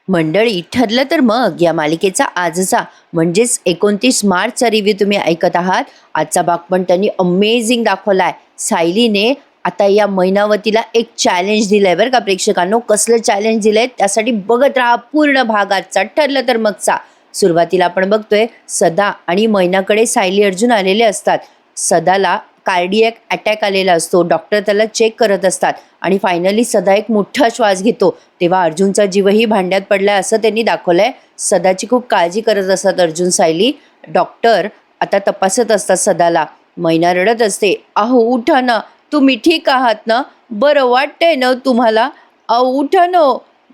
मंडळी, ठरलं तर मग या मालिकेचा आजचा म्हणजेच 29 मार्चचा रिव्ह्यू तुम्ही ऐकत आहात. आजचा भाग पण त्यांनी अमेझिंग दाखवलाय. सायलीने आता या मैनावतीला एक चॅलेंज दिलंय बरं का प्रेक्षकांनो. कसलं चॅलेंज दिलंय त्यासाठी बघत राहा पूर्ण भाग आजचा ठरलं तर मगचा. सुरुवातीला आपण बघतोय सदा आणि मैनाकडे सायली अर्जुन आलेले असतात. सदाला कार्डियक अटॅक आलेला असतो. डॉक्टर त्याला चेक करत असतात आणि फायनली सदा एक मोठा श्वास घेतो. तेव्हा अर्जुनचा जीवही भांड्यात पडलाय असं त्यांनी दाखवलंय. सदाची खूप काळजी करत असतात अर्जुन सायली. डॉक्टर आता तपासत असतात सदाला. मैना रडत असते. अहो उठा ना, तुम्ही ठीक आहात ना, बरं वाटतंय ना तुम्हाला, अहो उठा ना.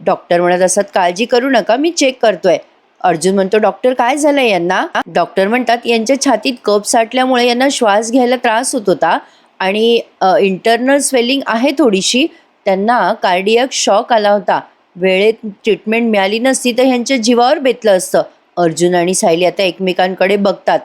डॉक्टर म्हणत असतात काळजी करू नका, मी चेक करतोय. अर्जुन म्हणतो डॉक्टर काय झालंय यांना. डॉक्टर म्हणतात यांच्या छातीत कफ साठल्यामुळे यांना श्वास घ्यायला त्रास होत होता आणि इंटरनल स्वेलिंग आहे थोडीशी. त्यांना कार्डियक शॉक आला होता. वेळेत ट्रीटमेंट मिळाली नसती तर ह्यांच्या जीवावर बेतलं असतं. अर्जुन आणि सायली आता एकमेकांकडे बघतात.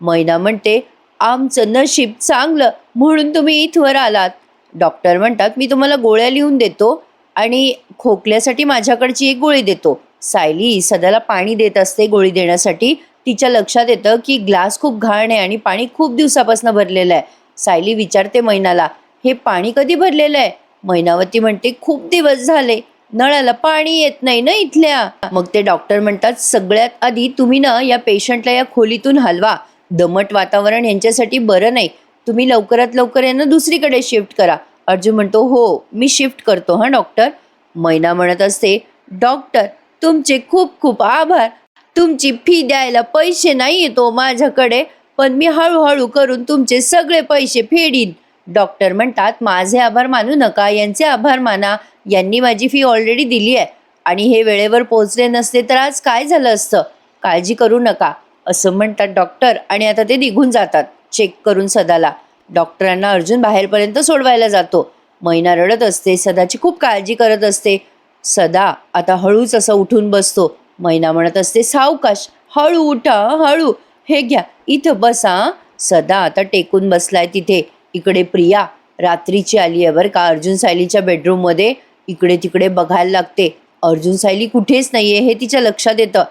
मैना म्हणते आमचं नशीब चांगलं म्हणून तुम्ही इथवर आलात. डॉक्टर म्हणतात मी तुम्हाला गोळ्या लिहून देतो आणि खोकल्यासाठी माझ्याकडची एक गोळी देतो. सायली सदाला पाणी देत असते गोळी देण्यासाठी. तिच्या लक्षात येतं की ग्लास खूप घाण आहे आणि पाणी खूप दिवसापासून भरलेलं आहे. सायली विचारते मैनाला हे पाणी कधी भरलेलं आहे. मैनावती म्हणते खूप दिवस झाले, नळाला पाणी येत नाही ना इथल्या. मग ते डॉक्टर म्हणतात सगळ्यात आधी तुम्ही ना या पेशंटला या खोलीतून हलवा. दमट वातावरण यांच्यासाठी बरं नाही. तुम्ही लवकरात लवकर यांना दुसरीकडे शिफ्ट करा. अर्जुन म्हणतो हो मी शिफ्ट करतो हां डॉक्टर. मैना म्हणत असते डॉक्टर तुमचे खूप खूप आभार. तुमची फी द्यायला पैसे नाही येतो माझ्याकडे, पण मी हळूहळू करून तुमचे सगळे पैसे फेडीन. डॉक्टर म्हणतात माझे आभार मानू नका, यांचे आभार माना. यांनी माझी फी ऑलरेडी दिली आहे आणि हे वेळेवर पोहोचले नसते तर आज काय झालं असतं. काळजी करू नका असं म्हणतात डॉक्टर आणि आता ते निघून जातात चेक करून सदाला. डॉक्टरांना अर्जुन बाहेरपर्यंत सोडवायला जातो. मैना रडत असते, सदाची खूप काळजी करत असते. सदा आता हळूच असं उठून बसतो. मैना म्हणत असते सावकाश, हळू उठा हळू, हे घ्या इथं बसा. सदा आता टेकून बसलाय तिथे. इकडे प्रिया रात्रीची आली आहे बरं का अर्जुन सायलीच्या बेडरूममध्ये. इकडे तिकडे बघायला लागते. अर्जुन सायली कुठेच नाहीये हे तिच्या लक्षात येतं.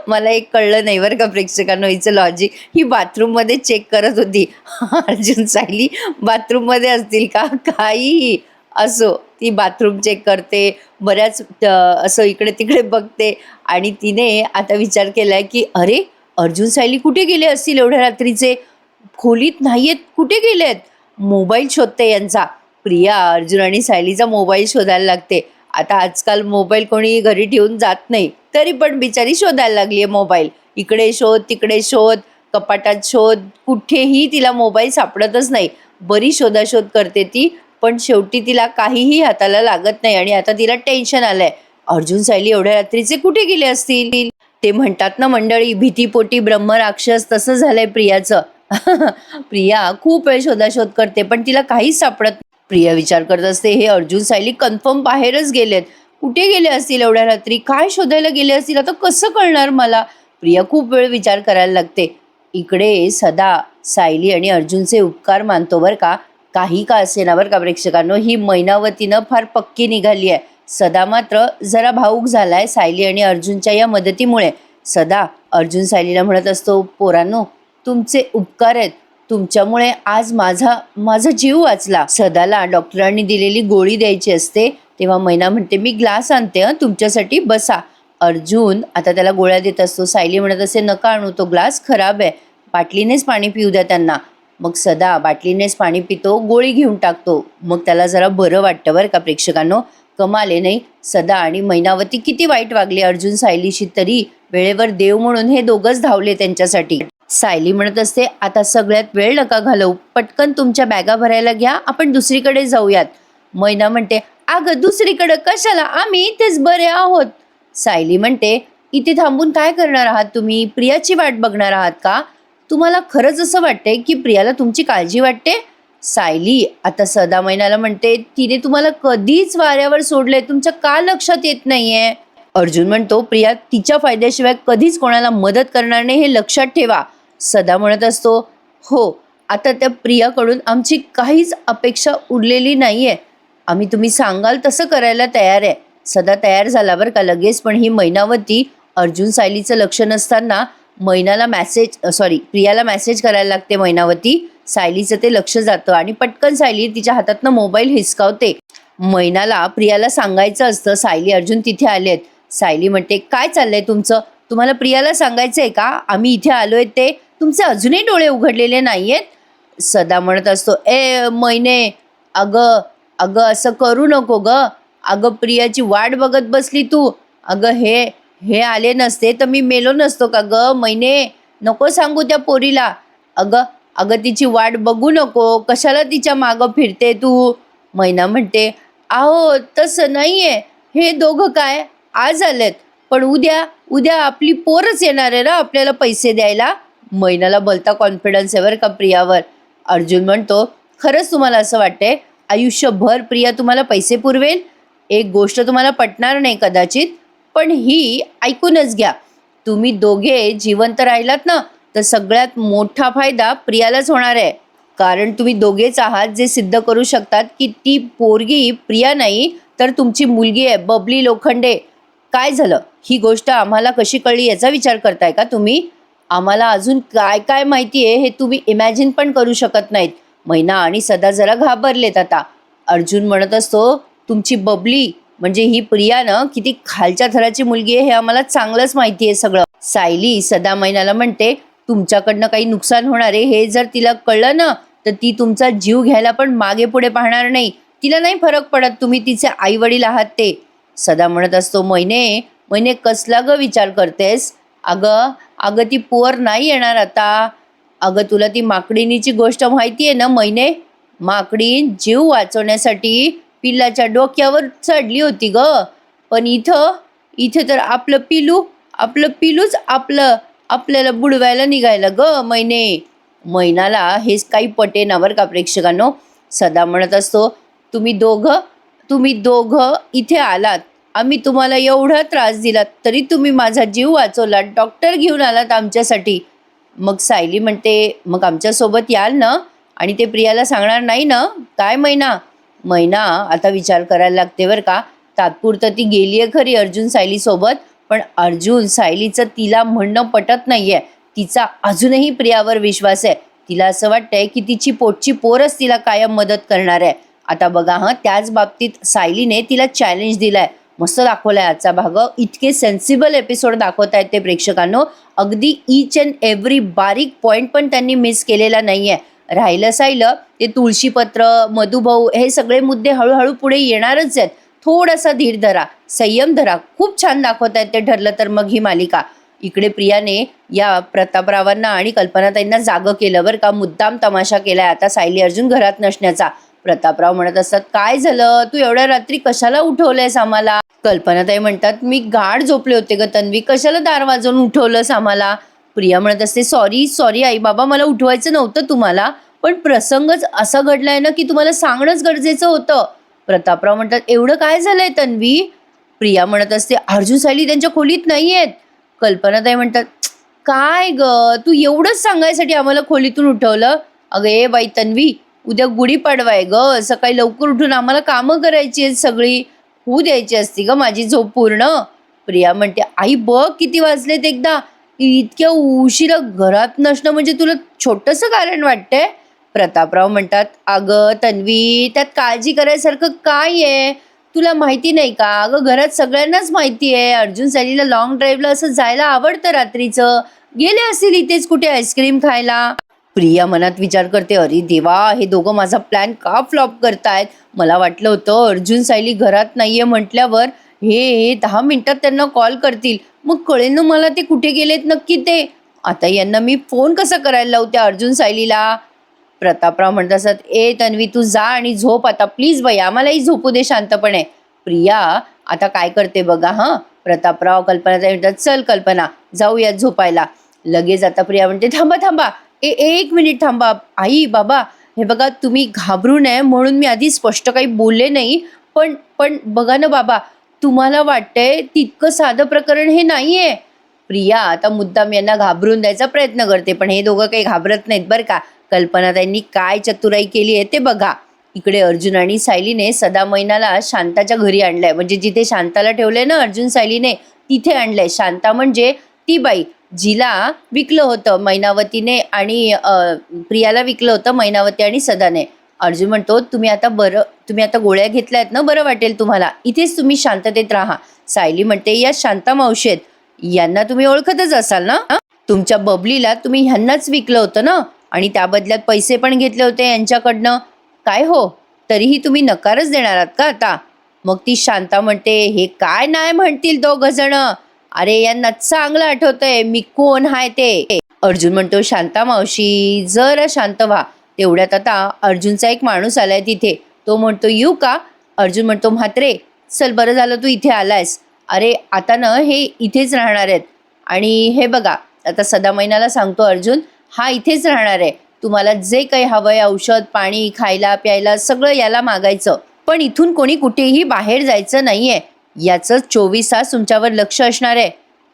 मला एक कळलं नाही बरं का प्रेक्षकांनो हिचं लॉजिक. ही बाथरूममध्ये चेक करत होती. अर्जुन सायली बाथरूममध्ये असतील का, काहीही असो ती बाथरूम चेक करते. बऱ्याच असं इकडे तिकडे बघते आणि तिने आता विचार केलाय की अरे अर्जुन सायली कुठे गेले असतील एवढ्या रात्रीचे, खोलीत नाहीयेत, कुठे गेलेत. मोबाईल शोधते यांचा. प्रिया अर्जुन आणि सायलीचा मोबाईल शोधायला लागते. आता आजकाल मोबाईल कोणी घरी ठेवून जात नाही, तरी पण बिचारी शोधायला लागली आहे मोबाईल. इकडे शोध तिकडे शोध, कपाटात शोध, कुठेही तिला मोबाईल सापडतच नाही. बरी शोधाशोध करते ती, पण शेवटी तिला काहीही हाताला लागत नाही आणि आता तिला टेन्शन आलंय. अर्जुन सायली एवढ्या रात्रीचे कुठे गेले असतील. ते म्हणतात ना मंडळी भीतीपोटी ब्रह्मराक्षस, तसं झालंय प्रियाचं. प्रिया खूप वेळ शोधाशोध करते पण तिला काहीच सापडत. प्रिया विचार करत असते हे अर्जुन सायली कन्फर्म बाहेरच गेलेत. कुठे गेले असतील एवढ्या रात्री, काय शोधायला गेले असतील, आता कसं कळणार मला. प्रिया खूप वेळ विचार करायला लागते. इकडे सदा सायली आणि अर्जुनचे उपकार मानतो बरं का. काही का असेना बरं का प्रेक्षकांनो, ही मैनावतीनं फार पक्की निघाली आहे. सदा मात्र जरा भावूक झालाय सायली आणि अर्जुनच्या या मदतीमुळे. सदा अर्जुन सायलीला म्हणत असतो पोरांनो तुमचे उपकार आहेत, तुमच्यामुळे आज माझा जीव वाचला. सदाला डॉक्टरांनी दिलेली गोळी द्यायची असते तेव्हा मैना म्हणते मी ग्लास आणते तुमच्यासाठी, बसा. अर्जुन आता त्याला गोळ्या देत असतो. सायली म्हणत असते नका आणू, तो ग्लास खराब आहे, बाटलीनेच पाणी पिऊ द्या त्यांना. मग सदा बाटलीनेच पाणी पितो, गोळी घेऊन टाकतो. मग त्याला जरा बरं वाटतं बरं का प्रेक्षकांनो. कमाले नाही, सदा आणि मैनावती किती वाईट वागले अर्जुन सायलीशी, तरी वेळेवर देव म्हणून हे दोघंच धावले त्यांच्यासाठी. सायली म्हणत असते आता सगळ्यात वेळ नका घालवू, पटकन तुमच्या बॅगा भरायला घ्या, आपण दुसरीकडे जाऊयात. मैना म्हणते अगं दुसरीकडे कशाला, आम्ही इथेच बरे आहोत. सायली म्हणते इथे थांबून काय करणार आहात तुम्ही, प्रियाची वाट बघणार आहात का. तुम्हाला खरंच असं वाटतंय की प्रियाला तुमची काळजी वाटते. सायली आता सदा मैनाला म्हणते तिने तुम्हाला कधीच वाऱ्यावर सोडलंय, तुमच्या का लक्षात येत नाहीये. अर्जुन म्हणतो प्रिया तिच्या फायद्याशिवाय कधीच कोणाला मदत करणार नाही, हे लक्षात ठेवा. सदा म्हणत असतो हो आता त्या प्रियाकडून आमची काहीच अपेक्षा उरलेली नाहीये, आम्ही तुम्ही सांगाल तसं करायला तयार आहे. सदा तयार झाला बरं का लगेच. पण ही मैनावती अर्जुन सायलीचं लक्ष नसताना प्रियाला मेसेज करायला लागते मैनावती. सायलीचं ते लक्ष जातं आणि पटकन सायली तिच्या हातातनं मोबाईल हिसकावते. मैनाला प्रियाला सांगायचं असतं सायली अर्जुन तिथे आलेत. सायली म्हणते, काय चाललंय तुमचं? तुम्हाला प्रियाला सांगायचंय का आम्ही इथे आलोय ते? तुमचे अजूनही डोळे उघडलेले नाहीयेत? सदा म्हणत असतो, ए मैने, अगं अगं असं करू नको ग. अगं प्रियाची वाट बघत बसली तू. अगं हे हे आले नसते तर मी मेलो नसतो का ग मैने? नको सांगू त्या पोरीला. अगं अगं तिची वाट बघू नको, कशाला तिच्या मागं फिरते तू? मैना म्हणते, अहो तसं नाहीये, हे दोघं काय आज आलेत, पण उद्या उद्या आपली पोरच येणार आहे ना आपल्याला पैसे द्यायला. मैनाला बोलता कॉन्फिडन्स आहे बरं का प्रियावर. अर्जुन म्हणतो, खरंच तुम्हाला असं वाटतंय आयुष्यभर प्रिया तुम्हाला पैसे पुरवेल? एक गोष्ट तुम्हाला पटणार नाही कदाचित, पण ही ऐकूनच घ्या. तुम्ही दोघे जिवंत राहिलात ना तर सगळ्यात मोठा फायदा प्रियालाच होणार आहे. कारण तुम्ही दोघेच आहात जे सिद्ध करू शकतात की ती पोरगी प्रिया नाही तर तुमची मुलगी आहे बबली लोखंडे. काय झालं? ही गोष्ट आम्हाला कशी कळली याचा विचार करताय का तुम्ही? आम्हाला अजून काय काय माहिती आहे हे तुम्ही इमॅजिन पण करू शकत नाहीत. मैना आणि सदा जरा घाबरलेत आता. अर्जुन म्हणत असतो, तुमची बबली म्हणजे ही प्रिया ना किती खालच्या थराची मुलगी आहे हे आम्हाला चांगलंच माहिती आहे सगळं. सायली सदा मैनाला म्हणते, तुमच्याकडनं काही नुकसान होणार आहे हे जर तिला कळलं ना तर ती तुमचा जीव घ्यायला पण मागे पुढे पाहणार नाही. तिला नाही फरक पडत तुम्ही तिचे आई वडील आहात ते. सदा म्हणत असतो, मैने मैने कसला ग विचार करतेस? अगं अगं ती पोर नाही येणार आता. अगं तुला ती माकडीनीची गोष्ट माहिती आहे ना मैने? माकडीन जीव वाचवण्यासाठी पिल्लाच्या डोक्यावर चढली होती ग. पण इथं इथे तर आपलं पिलूच आपल्याला बुडवायला निघायला ग मैने. मैनाला हेच काही पटेना बरं का प्रेक्षकांनो. सदा म्हणत असतो, तुम्ही दोघं इथे आलात, आम्ही तुम्हाला एवढा त्रास दिला तरी तुम्ही माझा जीव वाचवलात, डॉक्टर घेऊन आलात आमच्यासाठी. मग सायली म्हणते, मग आमच्यासोबत याल ना आणि ते प्रियाला सांगणार नाही ना? काय मैना? मैना आता विचार करायला लागते बरं का. तात्पुरतं ती गेली आहे खरी अर्जुन सायलीसोबत, पण अर्जुन सायलीचं तिला म्हणणं पटत नाहीये. तिचा अजूनही प्रियावर विश्वास आहे. तिला असं वाटतंय की तिची पोटची पोरच तिला कायम मदत करणार आहे. आता बघा त्याच बाबतीत सायलीने तिला चॅलेंज दिलाय. मस्त दाखवलाय आजचा भाग. इतके सेन्सिबल एपिसोड दाखवत आहेत ते प्रेक्षकांनो. अगदी ईच अँड एव्हरी बारीक पॉईंट पण त्यांनी मिस केलेला नाहीये. राहिलं ते तुळशीपत्र, मधुभाऊ हे सगळे मुद्दे हळूहळू पुढे येणारच आहेत. थोडासा धीर धरा, संयम धरा. खूप छान दाखवत आहेत ते ठरलं तर मग ही मालिका. इकडे प्रियाने या प्रतापरावांना आणि कल्पनाताईंना जागं केलं बरं का. मुद्दाम तमाशा केलाय आता सायली अर्जुन घरात नसण्याचा. प्रतापराव म्हणत असतात, काय झालं? तू एवढ्या रात्री कशाला उठवलंयस आम्हाला? कल्पनाताई म्हणतात, मी गाढ झोपले होते ग तन्वी, कशाला दार वाजवून उठवलंस आम्हाला? प्रिया म्हणत असते, सॉरी आई बाबा, मला उठवायचं नव्हतं तुम्हाला, पण प्रसंगच असा घडलाय ना की तुम्हाला सांगणंच गरजेचं होतं. प्रतापराव म्हणतात, एवढं काय झालंय तन्वी? प्रिया म्हणत असते, अर्जुन सायली त्यांच्या खोलीत नाहीयेत. कल्पनाताई म्हणतात, काय ग, तू एवढंच सांगायसाठी आम्हाला खोलीतून उठवलं? अगं ए बाई तन्वी, उद्या गुढीपाडवा आहे ग, सकाळी लवकर उठून आम्हाला कामं करायची आहेत सगळी, होऊ द्यायची असती ग माझी झोप पूर्ण. प्रिया म्हणते, आई बघ किती वाजलेत एकदा, इतक्या उशिरा घरात नसणं म्हणजे तुला छोटंसं कारण वाटतंय? प्रतापराव म्हणतात, अगं तन्वी, त्यात काळजी करायसारखं काय आहे? तुला माहिती नाही का? अगं घरात सगळ्यांनाच माहिती आहे अर्जुन सायलीला लॉंग ड्राईव्हला असं जायला आवडतं रात्रीचं. गेले असतील इथेच कुठे आईस्क्रीम खायला. प्रिया मनात विचार करते, अरे देवा, हे दोघं माझा प्लॅन का फ्लॉप करतायत? मला वाटलं होतं अर्जुन सायली घरात नाहीये म्हटल्यावर हे 10 मिनिटात त्यांना कॉल करतील, मग कळेल ना मला ते कुठे गेलेत नक्की ते. आता यांना मी फोन कसा करायला लावते अर्जुन सायलीला? प्रतापराव म्हणत असत, ए तन्वी, तू जा आणि झोप आता प्लीज बाई, आम्हालाही झोपू दे शांतपणे. प्रिया आता काय करते बघा. प्रतापराव कल्पनाताई म्हणतात, चल कल्पना, जाऊयात झोपायला. लगेच आता प्रिया म्हणते, थांबा, एक मिनिट थांबा आई बाबा, हे बघा तुम्ही घाबरू नये म्हणून मी आधी स्पष्ट काही बोलले नाही, पण बघा ना बाबा, तुम्हाला वाटतंय तितकं साधं प्रकरण हे नाहीये. प्रिया आता मुद्दाम यांना घाबरून द्यायचा प्रयत्न करते, पण हे दोघं काही घाबरत नाहीत बरं का. कल्पनाताईंनी काय चतुराई केली आहे ते बघा. इकडे अर्जुन आणि सायलीने सदा मैनाला शांताच्या घरी आणलंय, म्हणजे जिथे शांताला ठेवलंय ना अर्जुन सायलीने तिथे आणलंय. शांता म्हणजे ती बाई जिला विकलं होतं मैनावतीने आणि प्रियाला विकलं होतं मैनावती आणि सदाने. अर्जुन म्हणतो तुम्ही आता गोळ्या घेतल्यात ना, बरं वाटेल तुम्हाला, इथेच तुम्ही शांततेत राहा. सायली म्हणते या शांता मावशी आहेत, यांना तुम्ही ओळखतच असाल ना, तुमच्या बबलीला तुम्ही ह्यांनाच विकलं होतं ना आणि त्या बदल्यात पैसे पण घेतले होते यांच्याकडनं. काय हो, तरीही तुम्ही नकारच देणार आहात का आता? मग ती शांता म्हणते हे काय नाही म्हणतील दोघ जण, अरे यांना चांगलं आठवतंय मी कोण हाय ते. अर्जुन म्हणतो शांता मावशी जरा शांत व्हा. तेवढ्यात आता अर्जुनचा एक माणूस आलाय तिथे. तो म्हणतो येऊ का? अर्जुन म्हणतो म्हात्रे चल बरं झालं तू इथे आलायस. अरे आता ना हे इथेच राहणार आहेत आणि हे बघा आता सदा मैनाला सांगतो अर्जुन हा इथेच राहणार आहे. तुम्हाला जे काही हवंय औषध पाणी खायला प्यायला सगळं याला मागायचं, पण इथून कोणी कुठेही बाहेर जायचं नाहीये. याचं 24 तास तुमच्यावर लक्ष असणार आहे.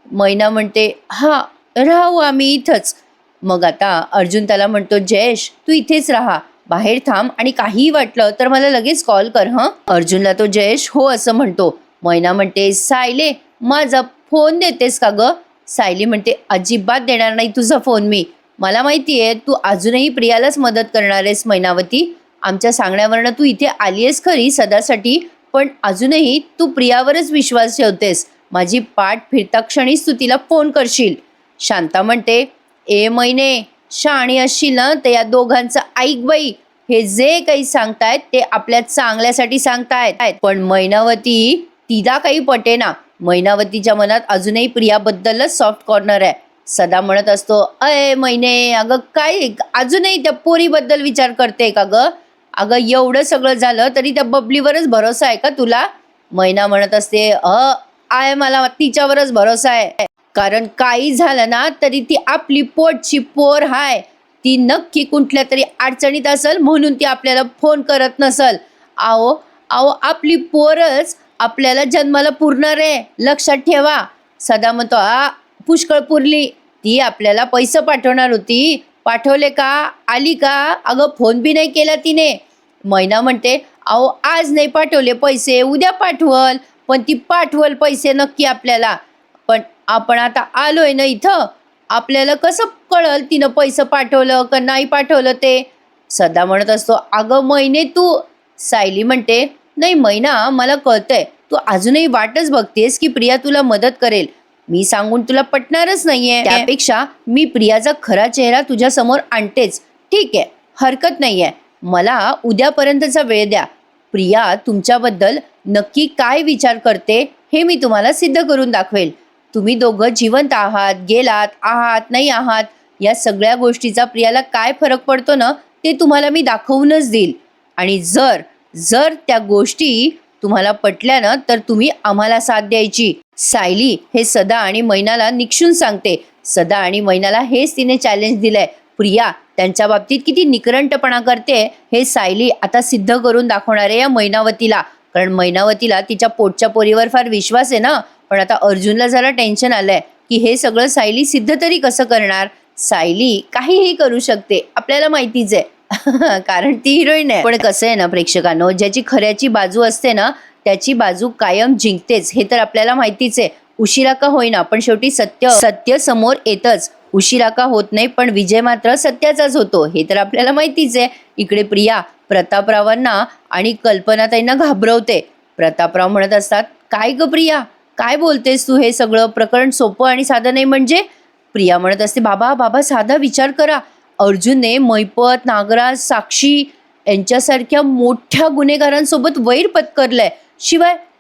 मैना म्हणते हा राहू आम्ही इथंच. मग आता अर्जुन त्याला म्हणतो जयेश तू इथेच राहा, बाहेर थांब आणि काहीही वाटलं तर मला लगेच कॉल कर हं. अर्जुनला तो जयेश हो असं म्हणतो. मैना म्हणते सायले माझा फोन देतेस का ग? सायली म्हणते अजिबात देणार नाही तुझा फोन मी. मला माहिती आहे तू अजूनही प्रियालाच मदत करणार आहेस मैनावती. आमच्या सांगण्यावरनं तू इथे आली आहेस खरी सदासाठी, पण अजूनही तू प्रियावरच विश्वास ठेवतेस. माझी पाठ फिरता क्षणीच तू तिला फोन करशील. शांता म्हणते ए मैने शाणी असशील ना तर या दोघांचं ऐक बाई, हे जे काही सांगतायत ते आपल्या चांगल्यासाठी सांगतायत. पण मैनावती तिला काही पटेना. मैनावतीच्या मनात अजूनही प्रियाबद्दलच सॉफ्ट कॉर्नर आहे. सदा म्हणत असतो अय मैने अगं काय अजूनही त्या पोरीबद्दल विचार करते का ग? अगं एवढं सगळं झालं तरी त्या बबलीवरच भरोसा आहे का तुला? मैना म्हणत असते आय मला तिच्यावरच भरोसा आहे, कारण काही झालं ना तरी ती आपली पोटची पोर हाय. ती नक्की कुठल्या तरी अडचणीत असेल म्हणून ती आपल्याला फोन करत नसल. आओ आपली पोरच आपल्याला जन्माला पुरणार आहे, लक्षात ठेवा. सदा म्हणतो पुष्कळ पुरली. ती आपल्याला पैसे पाठवणार होती, पाठवले का? आली का? अगं फोन बी नाही केला तिने. मैना म्हणते आज नाही पाठवले पैसे उद्या पाठवल, पण ती पाठवल पैसे नक्की आपल्याला. पण आपण आता आलोय ना इथं, आपल्याला कसं कळल तिनं पैसे पाठवलं का नाही पाठवलं ते? सदा म्हणत असतो अगं मैने तू. सायली म्हणते नाही मैना मला कळतंय, तू अजूनही वाटच बघतेस की प्रिया तुला मदत करेल. मी सांगून तुला पटणारच नाहीये, त्यापेक्षा मी प्रियाचा खरा चेहरा तुझ्या समोर आणतेच. ठीक आहे हरकत नाहीये, मला उद्यापर्यंतचा वेळ द्या. प्रिया तुमच्याबद्दल नक्की काय विचार करते हे मी तुम्हाला सिद्ध करून दाखवेल. तुम्ही दोघं जिवंत आहात आहात नाही आहात या सगळ्या गोष्टीचा प्रियाला काय फरक पडतो ना ते तुम्हाला मी दाखवूनच देईल. आणि जर त्या गोष्टी तुम्हाला पटल्या ना तर तुम्ही आम्हाला साथ द्यायची. सायली हे सदा आणि मैनाला निक्षून सांगते. सदा आणि मैनाला हेच तिने चॅलेंज दिलंय. प्रिया त्यांच्या बाबतीत किती निकरंटपणा करते हे सायली आता सिद्ध करून दाखवणार आहे या मैनावतीला. कारण मैनावतीला तिच्या पोटच्या पोरीवर फार विश्वास आहे ना. पण आता अर्जुनला जरा टेन्शन आलंय की हे सगळं सायली सिद्ध तरी कसं करणार. सायली काहीही करू शकते आपल्याला माहितीच आहे कारण ती हिरोईन आहे. पण कसं आहे ना प्रेक्षकांनो, ज्याची खऱ्याची बाजू असते ना त्याची बाजू कायम जिंकतेच, हे तर आपल्याला माहितीच आहे. उशिरा का होईना पण शेवटी सत्य समोर येतच. उशिरा का होत नाही पण विजय मात्र सत्याचाच होतो, हे तर आपल्याला माहितीच आहे. इकडे प्रिया प्रतापरावांना आणि कल्पनाताईंना घाबरवते. प्रतापराव म्हणत असतात काय ग प्रिया काय बोलतेस तू, हे सगळं प्रकरण सोपं आणि साधं नाही म्हणजे? प्रिया म्हणत असते बाबा साधा विचार करा. अर्जुनने मैपत नागराज साक्षी यांच्यासारख्या मोठ्या गुन्हेगारांसोबत वैर पत्करलंय.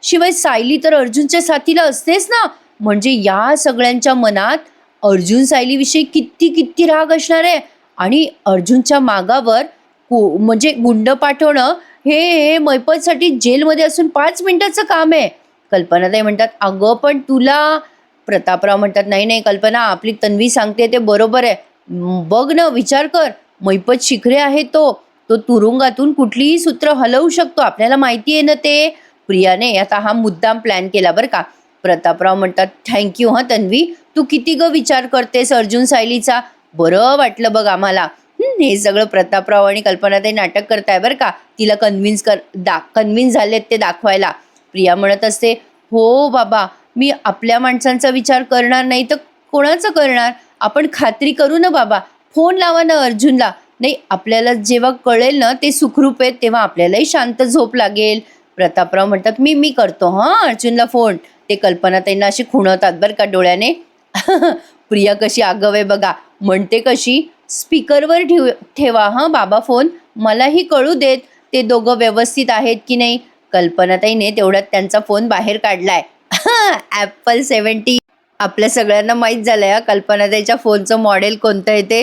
शिवाय सायली तर अर्जुनच्या साथीला असतेच ना. म्हणजे या सगळ्यांच्या मनात अर्जुन सायलीविषयी किती राग असणार आहे. आणि अर्जुनच्या मागावर म्हणजे गुंड पाठवणं हे मैपतसाठी जेलमध्ये असून 5 मिनिटाचं काम आहे. कल्पनाताई म्हणतात अगं पण तुला. प्रतापराव म्हणतात नाही कल्पना आपली तन्वी सांगते ते बरोबर आहे. बघ ना विचार कर, मैपत शिखरे आहे तो तुरुंगातून कुठलीही सूत्र हलवू शकतो, आपल्याला माहिती आहे ना ते. प्रियाने आता हा मुद्दाम प्लॅन केला बरं का. प्रतापराव म्हणतात थँक्यू तन्वी, तू किती ग विचार करतेस अर्जुन सायलीचा, बरं वाटलं बघ आम्हाला. हे सगळं प्रतापराव आणि कल्पनाताई नाटक करताय बरं का, तिला कन्व्हिन्स झालेत ते दाखवायला. प्रिया म्हणत असते, हो बाबा, मी आपल्या माणसांचा विचार करणार नाही तर कोणाचं करणार? आपण खात्री करू ना बाबा, फोन लावा ना अर्जुनला. नाही, आपल्याला जेव्हा कळेल ना ते सुखरूप आहेत तेव्हा आपल्यालाही शांत झोप लागेल. प्रतापराव म्हणतात, मी करतो हां अर्जुनला फोन. ते कल्पनाताईंना अशी खुणवतात बरं का डोळ्याने. प्रिया कशी आगाऊ आहे बघा, म्हणते कशी, स्पीकरवर ठेवा हां बाबा फोन, मलाही कळू देत ते दोघं व्यवस्थित आहेत की नाही. कल्पनाताईने तेवढ्यात त्यांचा फोन बाहेर काढलाय. ॲपल 70. आपल्या सगळ्यांना माहीत झालंय हा कल्पनाताईच्या फोनचं मॉडेल कोणतं आहे ते.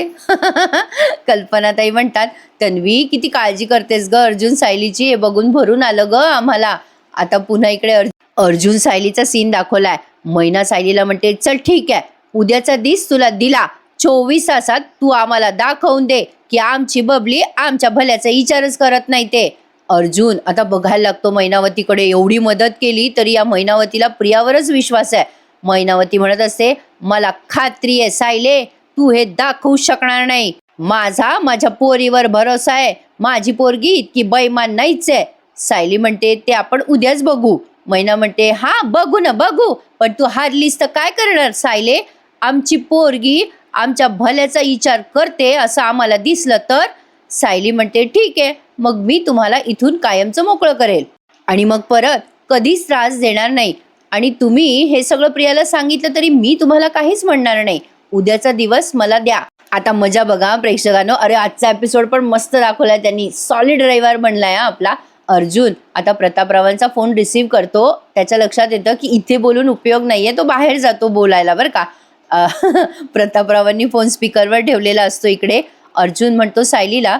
कल्पनाताई म्हणतात, तन्वी किती काळजी करतेस ग अर्जुन सायलीची, हे बघून भरून आलं ग आम्हाला. आता पुन्हा इकडे अर्जुन सायलीचा सीन दाखवलाय. मैना सायलीला म्हणते, चल ठीक आहे, उद्याचा दिस तुला दिला, 24 तासात तू आम्हाला दाखवून दे की आमची बबली आमच्या भल्याचा विचारच करत नाही ते. अर्जुन आता बघायला लागतो मैनावतीकडे. एवढी मदत केली तरी या मैनावतीला प्रियावरच विश्वास आहे. मैनावती म्हणत असते, मला खात्री आहे सायले, तू हे दाखवू शकणार नाही. माझ्या पोरीवर भरोसा आहे, माझी पोरगी इतकी बैमान नाहीच आहे. सायली म्हणते, ते आपण उद्याच बघू. मैना म्हणते, हा बघू ना बघू, पण तू हारलीस तर काय करणार सायले? आमची पोरगी आमच्या भल्याचा विचार करते असं आम्हाला दिसलं तर. सायली म्हणते, ठीक आहे, मग मी तुम्हाला इथून कायमचं मोकळं करेल आणि मग परत कधीच त्रास देणार नाही. आणि तुम्ही हे सगळं प्रियाला सांगितलं तरी मी तुम्हाला काहीच म्हणणार नाही. उद्याचा दिवस मला द्या. आता मजा बघा प्रेक्षकांनो. अरे आजचा एपिसोड पण मस्त दाखवलाय त्यांनी, सॉलिड रविवार बनलाय आपला. अर्जुन आता प्रतापरावांचा फोन रिसीव्ह करतो. त्याच्या लक्षात येतं की इथे बोलून उपयोग नाहीये, तो बाहेर जातो बोलायला बरं का. प्रतापरावांनी फोन स्पीकरवर ठेवलेला असतो. इकडे अर्जुन म्हणतो सायलीला,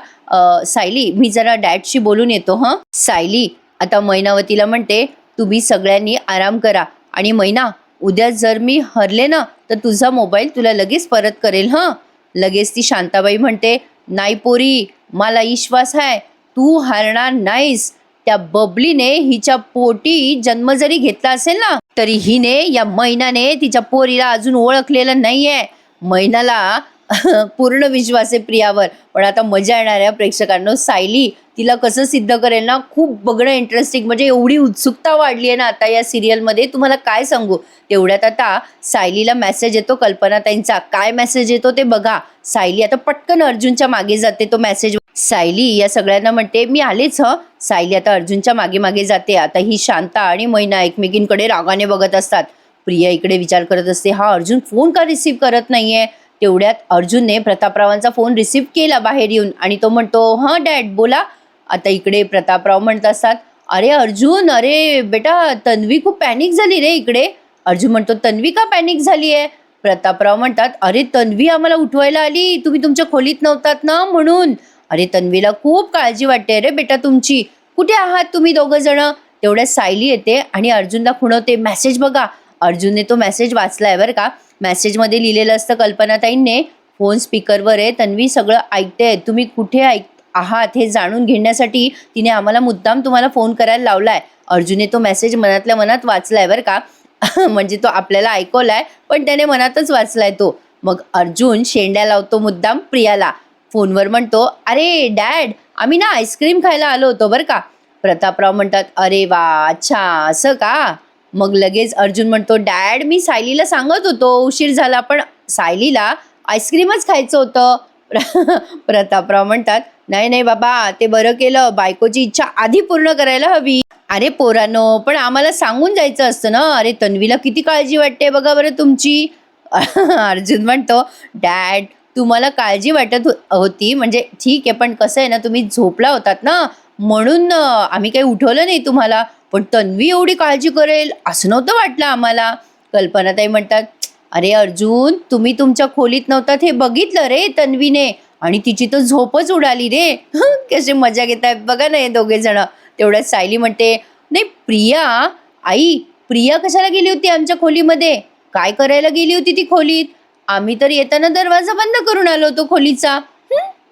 सायली मी जरा डॅडशी बोलून येतो हं. सायली आता मैनावतीला म्हणते, तुम्ही सगळ्यांनी आराम करा आणि मैना, उद्या जर मी हरले ना तर तुझा मोबाईल तुला लगेच परत करेल हं. लगेच ती शांताबाई म्हणते, नाही पोरी, मला विश्वास आहे तू हारणार नाहीस. त्या बबलीने हिच्या पोटी जन्म जरी घेतला असेल ना तरी हिने या मैनाने तिच्या पोरीला अजून ओळखलेलं नाहीये. मैनाला पूर्ण विश्वास आहे प्रियावर. पण आता मजा येणार आहे प्रेक्षकांनो. सायली तिला कसं सिद्ध करेल ना, खूप बघणं इंटरेस्टिंग. म्हणजे एवढी उत्सुकता वाढली आहे ना आता या सिरियलमध्ये, तुम्हाला काय सांगू. तेवढ्यात आता सायलीला मेसेज येतो कल्पनाताईंचा. काय मेसेज येतो ते बघा. सायली आता पटकन अर्जुनच्या मागे जाते. तो मेसेज सायली या सगळ्यांना म्हणते, मी आलेच हं. सायली आता अर्जुनच्या मागे मागे जाते. आता ही शांता आणि मैना एकमेकींकडे रागाने बघत असतात. प्रिया इकडे विचार करत असते, हा अर्जुन फोन का रिसीव्ह करत नाहीये. तेवढ्यात अर्जुनने प्रतापरावांचा फोन रिसीव्ह केला बाहेर येऊन आणि तो म्हणतो, हां डॅड बोला. आता इकडे प्रतापराव म्हणत असतात, अरे अर्जुन, अरे बेटा तन्वी खूप पॅनिक झाली रे इकडे. अर्जुन म्हणतो, तन्वी का पॅनिक झाली आहे? प्रतापराव म्हणतात, अरे तन्वी आम्हाला उठवायला आली, तुम्ही तुमच्या खोलीत नव्हतात ना म्हणून. अरे तन्वीला खूप काळजी वाटते रे बेटा तुमची, कुठे आहात तुम्ही दोघं जण. तेवढ्यात सायली येते आणि अर्जुनला खुणवते, मेसेज बघा. अर्जुनने तो मेसेज वाचलाय बरं का. मेसेजमध्ये लिहिलेलं असतं, कल्पनाताईंने फोन स्पीकरवर आहे, तन्वी सगळं ऐकते, तुम्ही कुठे आहात हे जाणून घेण्यासाठी तिने आम्हाला मुद्दाम तुम्हाला फोन करायला लावलाय. अर्जुनने तो मेसेज मनातल्या मनात वाचलाय बरं का. म्हणजे तो आपल्याला ऐकवलाय पण त्याने मनातच वाचलाय तो. मग अर्जुन शेंड्या लावतो मुद्दाम प्रियाला. फोनवर म्हणतो, अरे डॅड, आम्ही ना आईस्क्रीम खायला आलो होतो बरं का. प्रतापराव म्हणतात, अरे वा, अच्छा असं का. मग लगेच अर्जुन म्हणतो, डॅड मी सायलीला सांगत होतो उशीर झाला पण सायलीला आईस्क्रीमच खायचं होतं. प्रतापराव म्हणतात, नाही नाही बाबा, ते बरं केलं, बायकोची इच्छा आधी पूर्ण करायला हवी. अरे पोरांनो, पण आम्हाला सांगून जायचं असतं ना. अरे तन्वीला किती काळजी वाटते बघा बरं तुमची. अर्जुन म्हणतो, डॅड तुम्हाला काळजी वाटत होती म्हणजे ठीक आहे, पण कसं आहे ना, तुम्ही झोपला होतात ना म्हणून आम्ही काही उठवलं नाही तुम्हाला. पण तन्वी एवढी काळजी करेल असं नव्हतं वाटलं आम्हाला. कल्पनाताई म्हणतात, अरे अर्जुन, तुम्ही तुमच्या खोलीत नव्हतात हे बघितलं रे तन्वीने आणि तिची तर झोपच उडाली रे. कशी मजा घेत आहेत बघा ना हे दोघे जण. तेवढ्यात सायली म्हणते, नाही प्रिया, आई प्रिया कशाला गेली होती आमच्या खोलीमध्ये, काय करायला गेली होती ती खोलीत. आम्ही तर येताना दरवाजा बंद करून आलो होतो खोलीचा.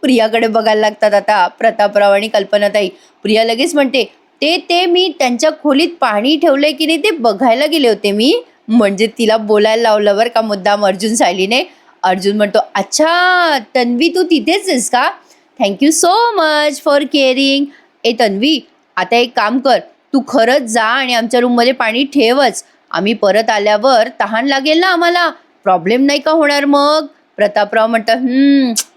प्रियाकडे बघायला लागतात आता प्रतापराव आणि कल्पनाताई. प्रिया लगेच म्हणते, ते मी त्यांच्या खोलीत पाणी ठेवलंय की नाही ते बघायला गेले होते मी. म्हणजे तिला बोलायला लावलं बरं का मुद्दाम अर्जुन सायलीने. अर्जुन म्हणतो, अच्छा तन्वी तू तिथेच आहेस का. Thank you so much for caring. ए तन्वी, आता एक काम कर, तू खरंच जा आणि आमच्या रूममध्ये पाणी ठेवच. आम्ही परत आल्यावर तहान लागेल ना आम्हाला, प्रॉब्लेम नाही का होणार मग? प्रतापराव म्हणतात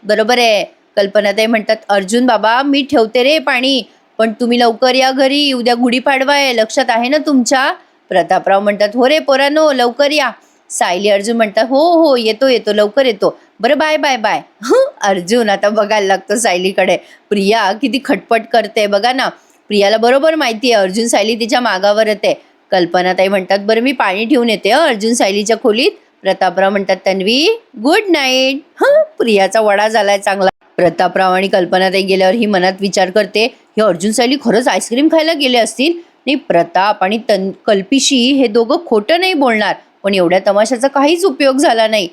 बरोबर आहे. कल्पनाताई म्हणतात अर्जुन बाबा मी ठेवते रे पाणी, पण तुम्ही लवकर या घरी, उद्या गुढीपाडवा आहे, लक्षात आहे ना तुमच्या? प्रतापराव म्हणतात हो रे पोरांनो लवकर या. सायली अर्जुन म्हणतात हो हो येतो येतो लवकर येतो, बरं बाय बाय बाय. अर्जुन आता बघायला लागतो सायलीकडे. प्रिया किती खटपट करते बघा ना. प्रियाला बरोबर माहिती आहे अर्जुन सायली तिच्या मागावर येते. कल्पनाताई म्हणतात बरं मी पाणी ठेवून येते अर्जुन सायलीच्या खोलीत. प्रतापराव म्हणतात तन्वी गुड नाईट. प्रियाचा वडा झालाय चांगला. प्रतापराव आणि कल्पनाताई गेल्यावर ही मनात विचार करते हे अर्जुन सायली खरंच आईस्क्रीम खायला गेले असतील. नाही प्रताप आणि कल्पिशी हे दोघं खोटं नाही बोलणार, पण एवढ्या तमाशाचा काहीच उपयोग झाला नाही.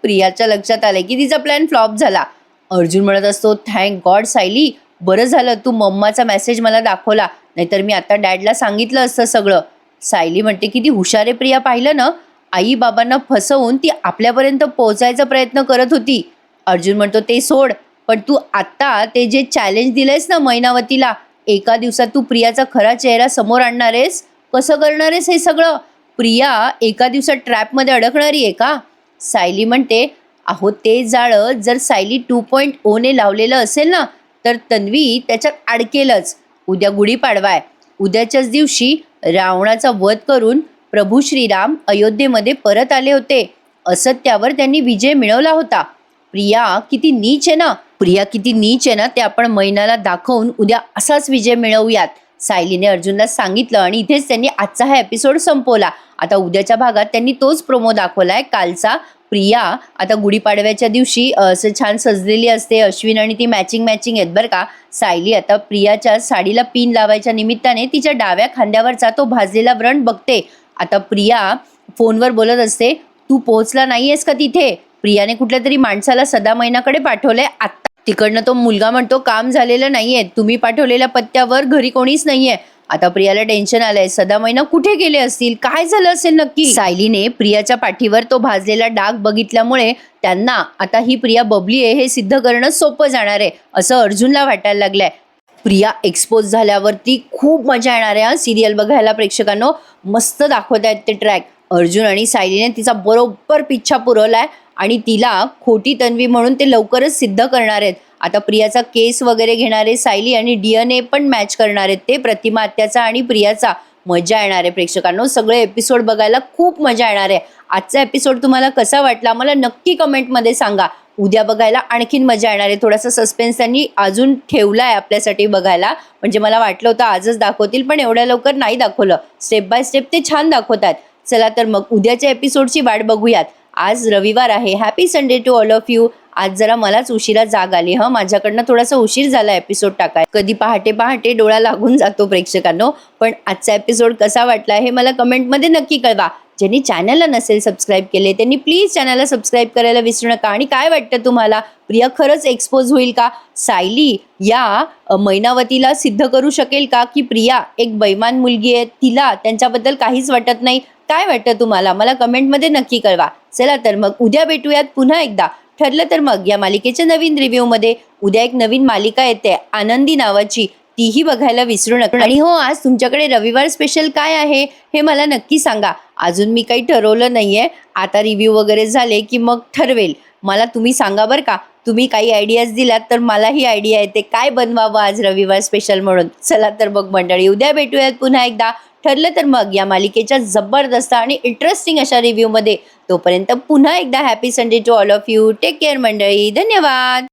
प्रियाच्या लक्षात आलंय की तिचा प्लॅन फ्लॉप झाला. अर्जुन म्हणत असतो थँक गॉड सायली, बरं झालं तू मम्माचा मेसेज मला दाखवला, नाहीतर मी आता डॅडला सांगितलं असतं सगळं. सायली म्हणते किती हुशार आहे प्रिया, पाहिलं ना, आई बाबांना फसवून ती आपल्यापर्यंत पोहोचायचा प्रयत्न करत होती. अर्जुन म्हणतो ते सोड, पण तू आत्ता ते जे चॅलेंज दिलंयस ना मैनावतीला, एका दिवसात तू प्रियाचा खरा चेहरा समोर आणणार आहेस, कसं करणार आहेस हे सगळं? प्रिया एका दिवसात ट्रॅपमध्ये अडकणारी आहे का? सायली म्हणते अहो ते जाळं जर सायली 2.0 ने लावलेलं असेल ना, तर तन्वी त्याच्यात अडकेलच. उद्या गुढीपाडवा आहे. उद्याच्याच दिवशी रावणाचा वध करून प्रभू श्रीराम अयोध्येमध्ये परत आले होते. असत्यावर त्यांनी विजय मिळवला होता. प्रिया किती नीच आहे ना, प्रिया किती नीच आहे ना, ते आपण मैनाला दाखवून उद्या असाच विजय मिळवूयात. सायलीने अर्जुनला सांगितलं आणि इथेच त्यांनी आजचा हा एपिसोड संपवला. आता उद्याच्या भागात त्यांनी तोच प्रोमो दाखवलाय कालचा. प्रिया आता गुढीपाडव्याच्या दिवशी असं छान सजलेली असते. अश्विन आणि ती मॅचिंग आहेत बरं का. सायली आता प्रियाच्या साडीला पिन लावायच्या निमित्ताने तिच्या डाव्या खांद्यावरचा तो भाजलेला व्रण बघते. आता प्रिया फोनवर बोलत असते तू पोहोचला नाहीयेस का तिथे? प्रियाने कुठल्या तरी माणसाला सदा मैनाकडे पाठवलंय आत्ता. तिकडनं तो मुलगा म्हणतो काम झालेलं नाहीये, तुम्ही पाठवलेल्या पत्त्यावर घरी कोणीच नाहीये. आता प्रियाला टेन्शन आलंय, सदा मैना कुठे गेले असतील, काय झालं असेल नक्की? सायलीने प्रियाच्या पाठीवर तो भाजलेला डाग बघितल्यामुळे त्यांना आता ही प्रिया बबली आहे हे सिद्ध करणं सोपं जाणार आहे असं अर्जुनला वाटायला लागलंय. प्रिया एक्सपोज झाल्यावरती खूप मजा येणार आहे सिरियल बघायला. प्रेक्षकांनो मस्त दाखवत आहेत ते ट्रॅक. अर्जुन आणि सायलीने तिचा बरोबर पिच्छा पुरवलाय आणि तिला खोटी तन्वी म्हणून ते लवकरच सिद्ध करणार आहेत. आता प्रियाचा केस वगैरे घेणारे सायली आणि DNA पण मॅच करणार आहेत ते, प्रतिमा आत्याचा आणि प्रियाचा. मजा येणार आहे प्रेक्षकांनो, सगळे एपिसोड बघायला खूप मजा येणार आहे. आजचा एपिसोड तुम्हाला कसा वाटला मला नक्की कमेंटमध्ये सांगा. उद्या बघायला आणखीन मजा येणार आहे. थोडासा सस्पेन्स त्यांनी अजून ठेवलाय आपल्यासाठी बघायला, म्हणजे मला वाटलं होतं आजच दाखवतील, पण एवढ्या लवकर नाही दाखवलं. स्टेप बाय स्टेप ते छान दाखवतात. चला तर मग उद्याच्या एपिसोडची वाट बघूयात. आज रविवार आहे. Happy Sunday to all of you. आज जरा मलाच उशिरा जाग आली माझ्याकडनं थोडासा उशीर झाला एपिसोड टाकाय. कधी पहाटे पहाटे डोळा लागून जातो प्रेक्षकांनो. पण आजचा एपिसोड कसा वाटला हे मला कमेंटमध्ये नक्की कळवा. ज्यांनी चॅनलला नसेल सबस्क्राईब केले त्यांनी प्लीज चॅनलला सबस्क्राईब करायला विसरू नका. आणि काय वाटतं तुम्हाला, प्रिया खरंच एक्सपोज होईल का? सायली या मैनावतीला सिद्ध करू शकेल का की प्रिया एक बैमान मुलगी आहे, तिला त्यांच्याबद्दल काहीच वाटत नाही? काय वाटतं तुम्हाला मला कमेंटमध्ये नक्की कळवा. चला तर मग उद्या भेटूयात पुन्हा एकदा. ठरलं तर मग या मालिकेच्या नवीन रिव्ह्यूमध्ये. उद्या एक नवीन मालिका येते आनंदी नावाची, तीही बघायला विसरू नका. आणि हो, आज तुमच्याकडे रविवार स्पेशल काय आहे हे मला नक्की सांगा. अजून मी काही ठरवलं नाहीये, आता रिव्ह्यू वगैरे झाले की मग ठरवेल. मला तुम्ही सांगा बरं का, तुम्ही काही आयडियाज दिलात तर मलाही आयडिया येते काय बनवावं आज रविवार स्पेशल म्हणून. चला तर मग मंडळी उद्या भेटूयात पुन्हा एकदा. ठरलं तर मग या मालिकेच्या जबरदस्त आणि इंटरेस्टिंग अशा रिव्ह्यूमध्ये. तोपर्यंत पुन्हा एकदा happy Sunday to all of you. Take care मंडळी, धन्यवाद.